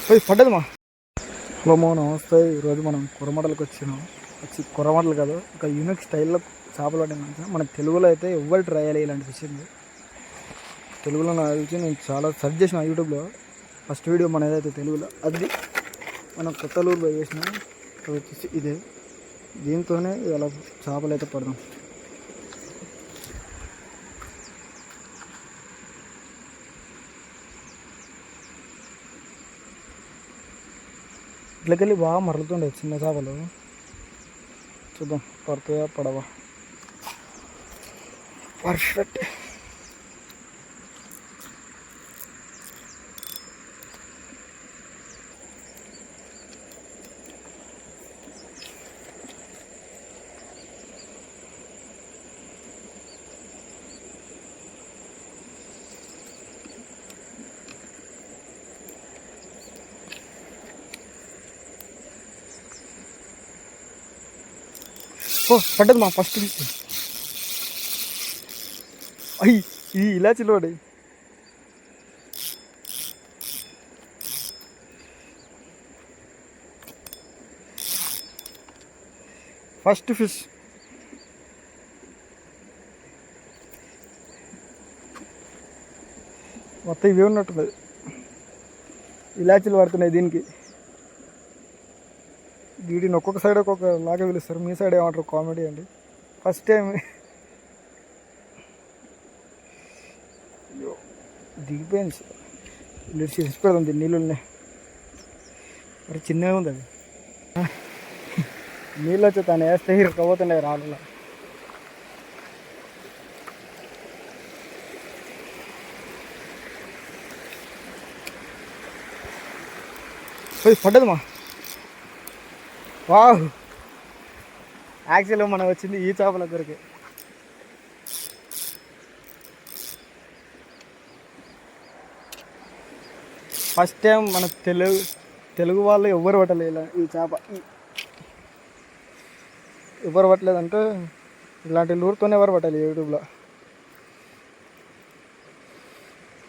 పోయి పడ్డదమ్మా. హలో మా నమస్తే. ఈరోజు మనం కొరమటలకు వచ్చినాం. కొరమటలు కాదు, ఒక యూనిక్ స్టైల్లో చేపలు పట్టిన మన తెలుగులో అయితే ఎవ్వరు ట్రై చేయాలి ఇలాంటి ఫిషింగ్. తెలుగులో నాకు తెలిసి నేను చాలా సెర్చ్ చేసిన యూట్యూబ్లో. ఫస్ట్ వీడియో మన ఏదైతే తెలుగులో అది మనం కొత్తలూరులో చేసిన వచ్చేసి ఇదే. దీంతోనే ఇలా చేపలు అయితే పడదాం. ఇట్లకెళ్ళి బాగా మరలుతుండే చిన్న చేపలు. చూద్దాం పడతాయా పడవా. పర్ఫెక్ట్. ఓ పడ్డది మా ఫస్ట్ ఫిష్. అయ్యి ఇది ఇలా చిలవాడి. ఫస్ట్ ఫిష్ మొత్తం ఇవే ఉన్నట్టున్నది. ఇలాచీలు పడుతున్నాయి దీనికి. వీటిని ఒక్కొక్క సైడ్ ఒక్కొక్క లాగా పిలుస్తారు. మీ సైడ్ ఏమంటారు కామెడీ అండి. ఫస్ట్ టైం దిగిపోయింది. లిడ్స్ పెడదాం దీన్ని నీళ్ళున్నాయి. మరి చిన్నగా ఉంది అది. నీళ్ళు వచ్చి తను వేస్తే ఇరకపోతున్నాయి రాళ్ళలో. పోయి పడ్డదమ్మా. వావ్, యాక్చువల్గా మనం వచ్చింది ఈ చేపల దగ్గరికి. ఫస్ట్ టైం మన తెలుగు వాళ్ళు ఎవ్వరు పట్టలేదు ఈ చేప. ఎవరు పట్టలేదంటే ఇలాంటి లూరుతోనే ఎవరు పట్టాలి యూట్యూబ్లో.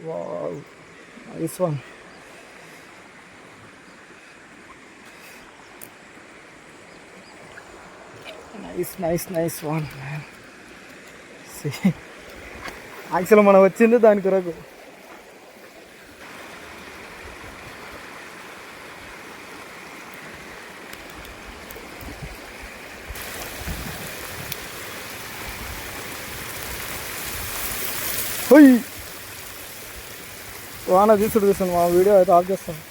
Wow, nice one. Nice one. Actual మనం వచ్చింది దాని కొరకు. వాన తీసుడు తీసాను. మా వీడియో అయితే ఆఫ్ చేస్తాను.